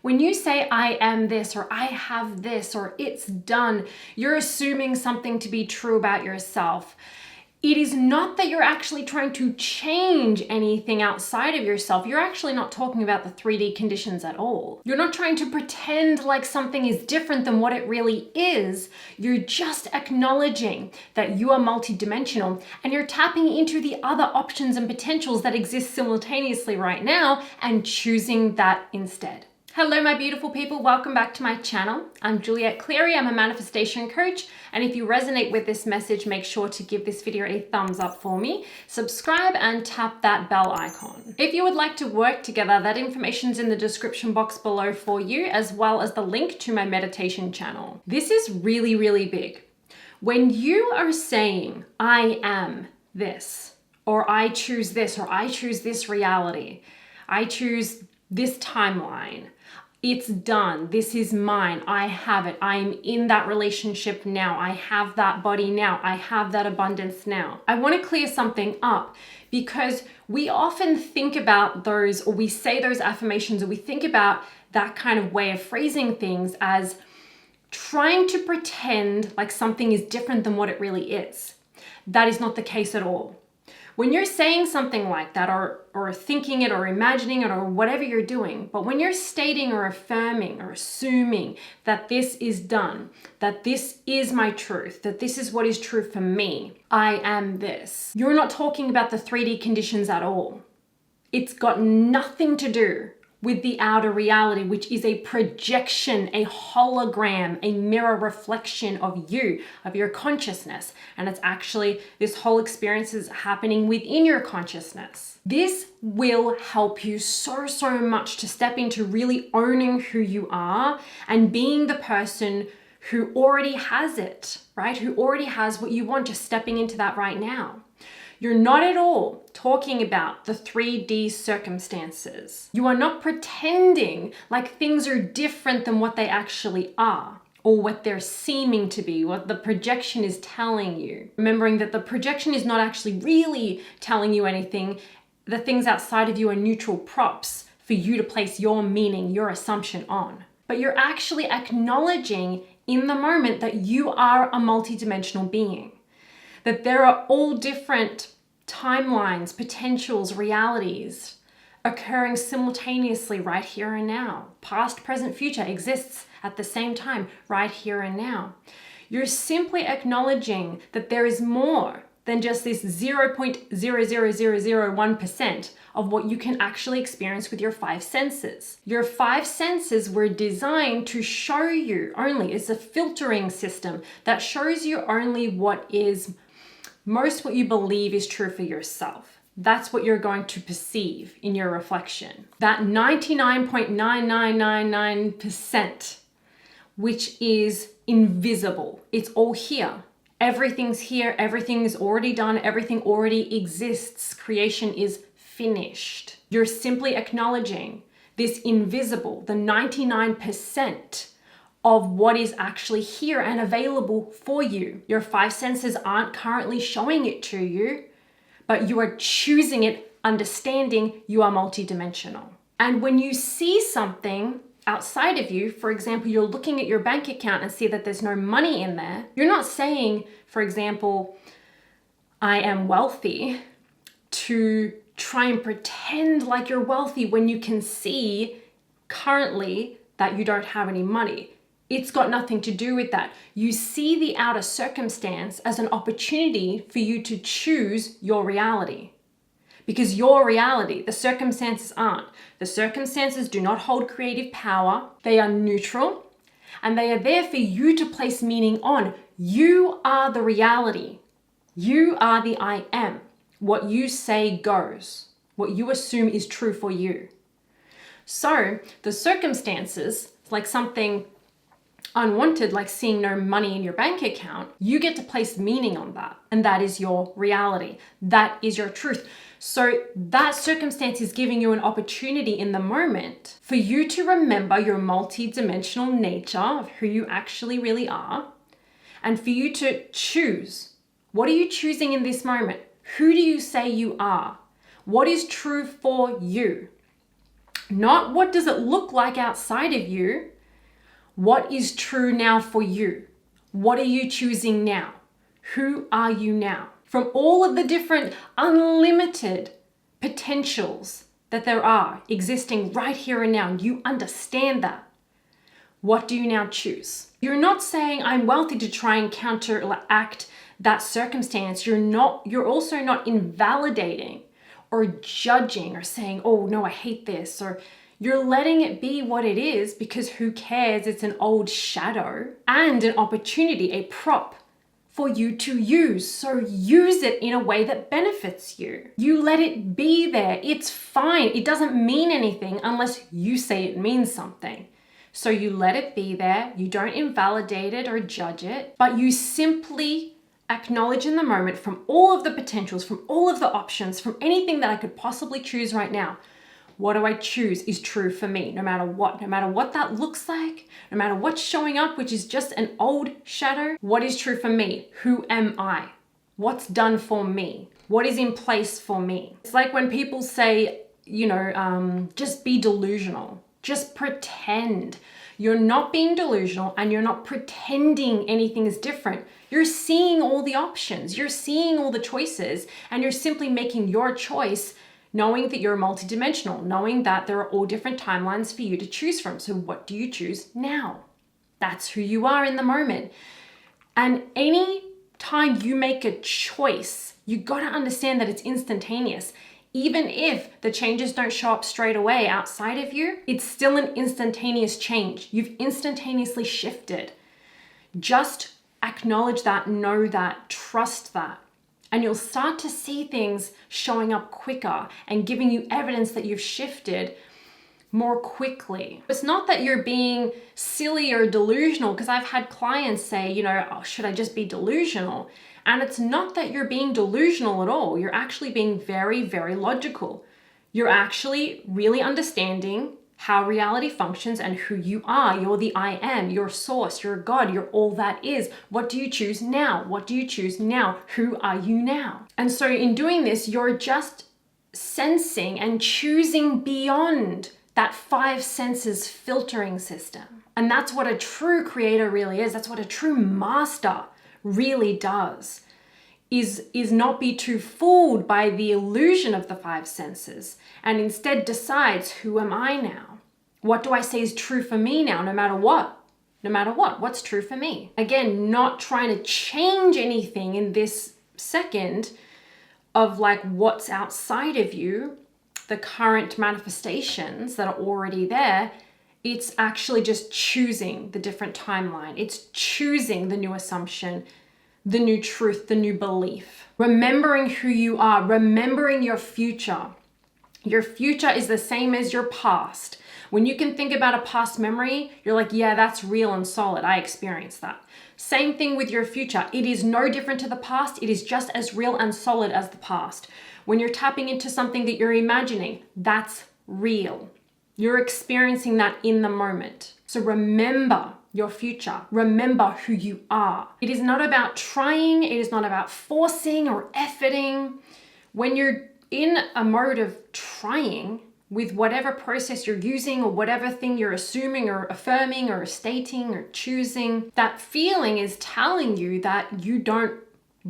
When you say, I am this, or I have this, or it's done, you're assuming something to be true about yourself. It is not that you're actually trying to change anything outside of yourself. You're actually not talking about the 3D conditions at all. You're not trying to pretend like something is different than what it really is. You're just acknowledging that you are multidimensional and you're tapping into the other options and potentials that exist simultaneously right now and choosing that instead. Hello, my beautiful people. Welcome back to my channel. I'm Juliet Cleary. I'm a manifestation coach. And if you resonate with this message, make sure to give this video a thumbs up for me. Subscribe and tap that bell icon. If you would like to work together, that information's in the description box below for you, as well as the link to my meditation channel. This is really, really big. When you are saying, I am this, or I choose this, or I choose this reality, I choose this timeline, it's done, this is mine, I have it, I'm in that relationship now, I have that body now, I have that abundance now. I want to clear something up because we often think about those, or we say those affirmations, or we think about that kind of way of phrasing things as trying to pretend like something is different than what it really is. That is not the case at all. When you're saying something like that, or thinking it, or imagining it, or whatever you're doing, but when you're stating or affirming or assuming that this is done, that this is my truth, that this is what is true for me, I am this, you're not talking about the 3D conditions at all. It's got nothing to do with the outer reality, which is a projection, a hologram, a mirror reflection of you, of your consciousness. And it's actually, this whole experience is happening within your consciousness. This will help you so much to step into really owning who you are and being the person who already has it, right? Who already has what you want, just stepping into that right now. You're not at all talking about the 3D circumstances. You are not pretending like things are different than what they actually are, or what they're seeming to be, what the projection is telling you. Remembering that the projection is not actually really telling you anything. The things outside of you are neutral props for you to place your meaning, your assumption on. But you're actually acknowledging in the moment that you are a multidimensional being. That there are all different timelines, potentials, realities occurring simultaneously right here and now. Past, present, future exists at the same time right here and now. You're simply acknowledging that there is more than just this 0.00001% of what you can actually experience with your 5 senses. Your 5 senses were designed to show you only, it's a filtering system that shows you only what is most what you believe is true for yourself. That's what you're going to perceive in your reflection. That 99.9999%, which is invisible. It's all here. Everything's here. Everything is already done. Everything already exists. Creation is finished. You're simply acknowledging this invisible, the 99% of what is actually here and available for you. Your 5 senses aren't currently showing it to you, but you are choosing it, understanding you are multidimensional. And when you see something outside of you, for example, you're looking at your bank account and see that there's no money in there, you're not saying, for example, I am wealthy, to try and pretend like you're wealthy when you can see currently that you don't have any money. It's got nothing to do with that. You see the outer circumstance as an opportunity for you to choose your reality. Because your reality, the circumstances aren't. The circumstances do not hold creative power. They are neutral, and they are there for you to place meaning on. You are the reality. You are the I am. What you say goes. What you assume is true for you. So the circumstances, like something unwanted, like seeing no money in your bank account, you get to place meaning on that. And that is your reality. That is your truth. So that circumstance is giving you an opportunity in the moment for you to remember your multi-dimensional nature of who you actually really are, and for you to choose. What are you choosing in this moment? Who do you say you are? What is true for you? Not what does it look like outside of you. What is true now for you? What are you choosing now? Who are you now? From all of the different unlimited potentials that there are existing right here and now, and you understand that, what do you now choose? You're not saying I'm wealthy to try and counteract that circumstance. You're also not invalidating or judging or saying, oh no, I hate this, or you're letting it be what it is, because who cares? It's an old shadow and an opportunity, a prop for you to use. So use it in a way that benefits you. You let it be there. It's fine. It doesn't mean anything unless you say it means something. So you let it be there. You don't invalidate it or judge it, but you simply acknowledge in the moment, from all of the potentials, from all of the options, from anything that I could possibly choose right now, what do I choose is true for me, no matter what that looks like, no matter what's showing up, which is just an old shadow. What is true for me? Who am I? What's done for me? What is in place for me? It's like when people say, just be delusional, just pretend. You're not being delusional and you're not pretending anything is different. You're seeing all the options, you're seeing all the choices, and you're simply making your choice, knowing that you're multidimensional, knowing that there are all different timelines for you to choose from. So what do you choose now? That's who you are in the moment. And any time you make a choice, you got to understand that it's instantaneous. Even if the changes don't show up straight away outside of you, it's still an instantaneous change. You've instantaneously shifted. Just acknowledge that, know that, trust that. And you'll start to see things showing up quicker and giving you evidence that you've shifted more quickly. It's not that you're being silly or delusional, because I've had clients say, oh, should I just be delusional? And it's not that you're being delusional at all. You're actually being very, very logical. You're actually really understanding how reality functions and who you are. You're the I am, your source, your God, you're all that is. What do you choose now? What do you choose now? Who are you now? And so in doing this, you're just sensing and choosing beyond that 5 senses filtering system. And that's what a true creator really is. That's what a true master really does, is not be too fooled by the illusion of the 5 senses, and instead decides, who am I now? What do I say is true for me now, no matter what? No matter what's true for me? Again, not trying to change anything in this second of like what's outside of you, the current manifestations that are already there. It's actually just choosing the different timeline. It's choosing the new assumption, the new truth, the new belief. Remembering who you are, remembering your future. Your future is the same as your past. When you can think about a past memory, you're like, yeah, that's real and solid. I experienced that. Same thing with your future. It is no different to the past. It is just as real and solid as the past. When you're tapping into something that you're imagining, that's real. You're experiencing that in the moment. So remember your future. Remember who you are. It is not about trying. It is not about forcing or efforting. When you're in a mode of trying with whatever process you're using or whatever thing you're assuming or affirming or stating or choosing, that feeling is telling you that you don't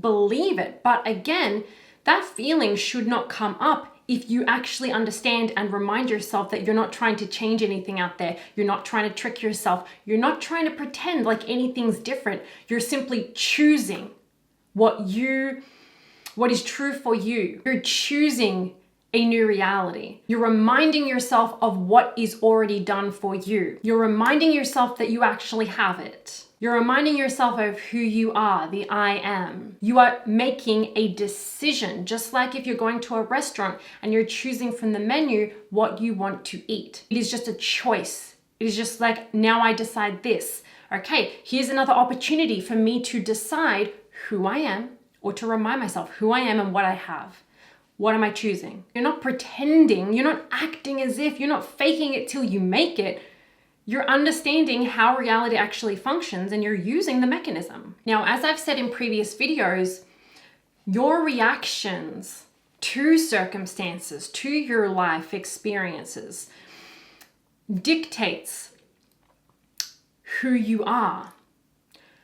believe it. But again, that feeling should not come up if you actually understand and remind yourself that you're not trying to change anything out there. You're not trying to trick yourself. You're not trying to pretend like anything's different. You're simply choosing what is true for you. You're choosing a new reality. You're reminding yourself of what is already done for you. You're reminding yourself that you actually have it. You're reminding yourself of who you are, the I am. You are making a decision, just like if you're going to a restaurant and you're choosing from the menu what you want to eat. It is just a choice. It is just like, now I decide this. Okay, here's another opportunity for me to decide who I am, or to remind myself who I am and what I have. What am I choosing? You're not pretending, you're not acting as if, you're not faking it till you make it. You're understanding how reality actually functions and you're using the mechanism. Now, as I've said in previous videos, your reactions to circumstances, to your life experiences, dictates who you are,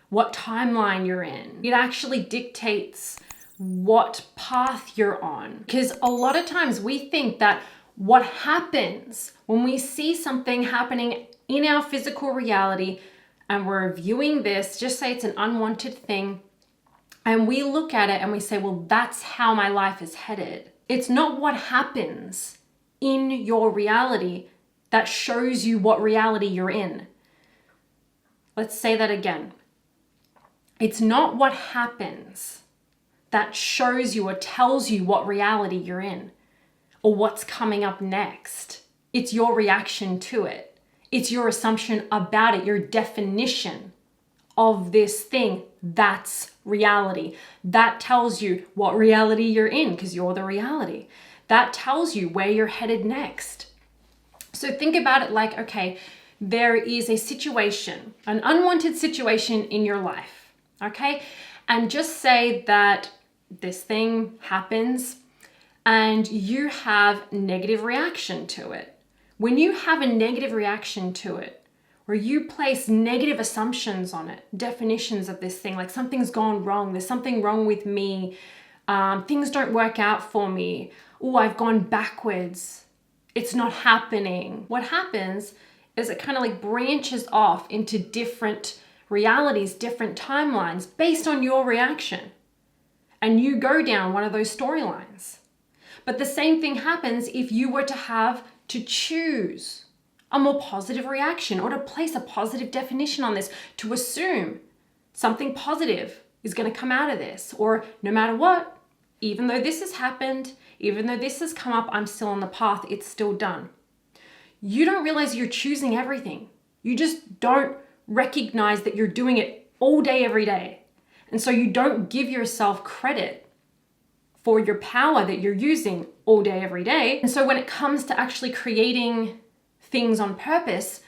what timeline you're in. It actually dictates what path you're on. Because a lot of times we think that what happens when we see something happening in our physical reality and we're viewing this, just say it's an unwanted thing, and we look at it and we say, well, that's how my life is headed. It's not what happens in your reality that shows you what reality you're in. Let's say that again. It's not what happens that shows you or tells you what reality you're in or what's coming up next. It's your reaction to it. It's your assumption about it, your definition of this thing. That's reality. That tells you what reality you're in because you're the reality. That tells you where you're headed next. So think about it like, okay, there is a situation, an unwanted situation in your life, okay? And just say that this thing happens and you have negative reaction to it. When you have a negative reaction to it, or you place negative assumptions on it, definitions of this thing, like something's gone wrong, there's something wrong with me, things don't work out for me, oh, I've gone backwards, it's not happening. What happens is it kind of like branches off into different realities, different timelines based on your reaction. And you go down one of those storylines. But the same thing happens if you were to have to choose a more positive reaction or to place a positive definition on this, to assume something positive is going to come out of this, or no matter what, even though this has happened, even though this has come up, I'm still on the path, it's still done. You don't realize you're choosing everything. You just don't recognize that you're doing it all day, every day. And so you don't give yourself credit for your power that you're using all day, every day. And so when it comes to actually creating things on purpose,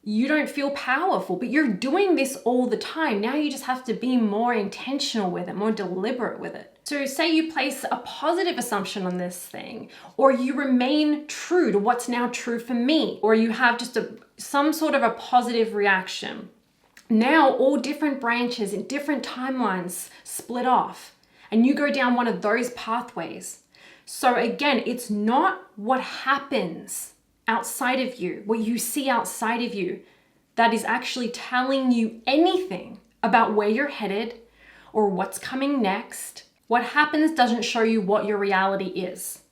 you don't feel powerful, but you're doing this all the time. Now you just have to be more intentional with it, more deliberate with it. So say you place a positive assumption on this thing, or you remain true to what's now true for me, or you have just some sort of a positive reaction. Now all different branches in different timelines split off, and you go down one of those pathways. So again, it's not what happens outside of you, what you see outside of you, that is actually telling you anything about where you're headed or what's coming next. What happens doesn't show you what your reality is.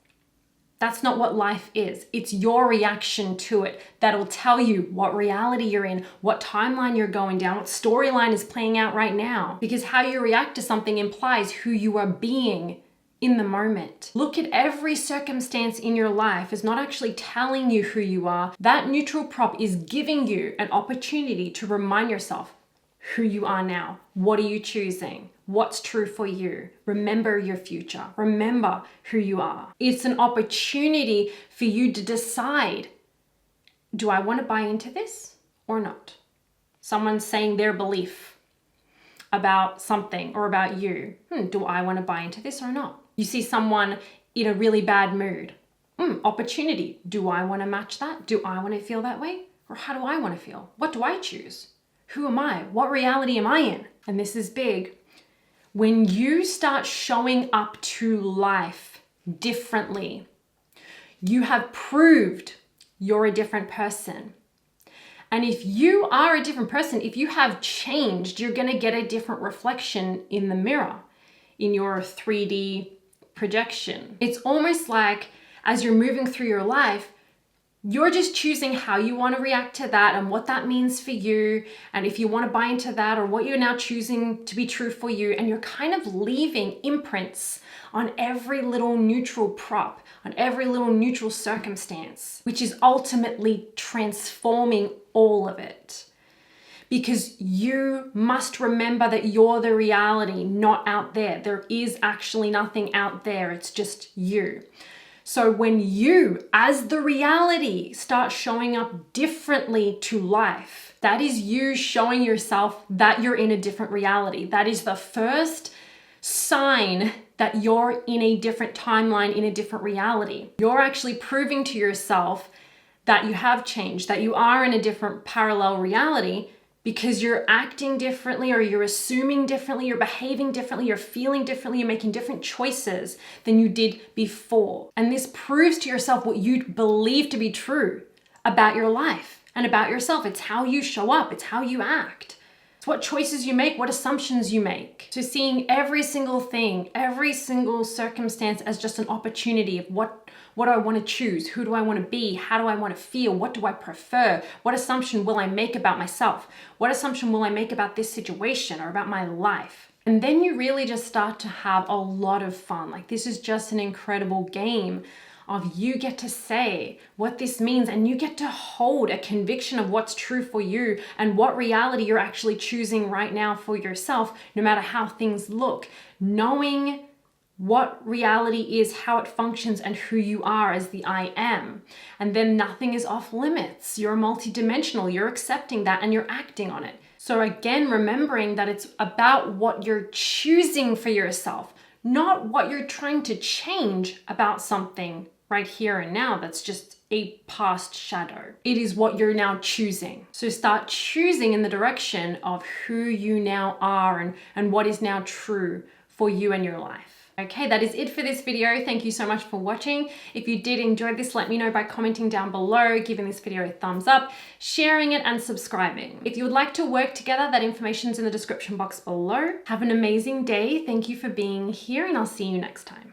That's not what life is. It's your reaction to it that'll tell you what reality you're in, what timeline you're going down, what storyline is playing out right now. Because how you react to something implies who you are being in the moment. Look at every circumstance in your life is not actually telling you who you are. That neutral prop is giving you an opportunity to remind yourself who you are now. What are you choosing? What's true for you? Remember your future. Remember who you are. It's an opportunity for you to decide, do I want to buy into this or not? Someone's saying their belief about something or about you. Do I want to buy into this or not? You see someone in a really bad mood. Opportunity. Do I want to match that? Do I want to feel that way? Or how do I want to feel? What do I choose? Who am I? What reality am I in? And this is big. When you start showing up to life differently, you have proved you're a different person. And if you are a different person, if you have changed, you're going to get a different reflection in the mirror, in your 3D projection. It's almost like as you're moving through your life, you're just choosing how you want to react to that and what that means for you. And if you want to buy into that or what you're now choosing to be true for you. And you're kind of leaving imprints on every little neutral prop, on every little neutral circumstance, which is ultimately transforming all of it. Because you must remember that you're the reality, not out there. There is actually nothing out there. It's just you. So when you, as the reality, start showing up differently to life, that is you showing yourself that you're in a different reality. That is the first sign that you're in a different timeline, in a different reality. You're actually proving to yourself that you have changed, that you are in a different parallel reality because you're acting differently, or you're assuming differently, you're behaving differently, you're feeling differently, you're making different choices than you did before. And this proves to yourself what you believe to be true about your life and about yourself. It's how you show up, it's how you act. It's what choices you make, what assumptions you make. So seeing every single thing, every single circumstance as just an opportunity of what do I want to choose? Who do I want to be? How do I want to feel? What do I prefer? What assumption will I make about myself? What assumption will I make about this situation or about my life? And then you really just start to have a lot of fun. Like, this is just an incredible game of you get to say what this means, and you get to hold a conviction of what's true for you and what reality you're actually choosing right now for yourself, no matter how things look. Knowing what reality is, how it functions, and who you are as the I am. And then nothing is off limits. You're multidimensional, you're accepting that and you're acting on it. So again, remembering that it's about what you're choosing for yourself, not what you're trying to change about something right here and now that's just a past shadow. It is what you're now choosing. So start choosing in the direction of who you now are and what is now true for you and your life. Okay, that is it for this video. Thank you so much for watching. If you did enjoy this, let me know by commenting down below, giving this video a thumbs up, sharing it, and subscribing. If you would like to work together, that information is in the description box below. Have an amazing day. Thank you for being here, and I'll see you next time.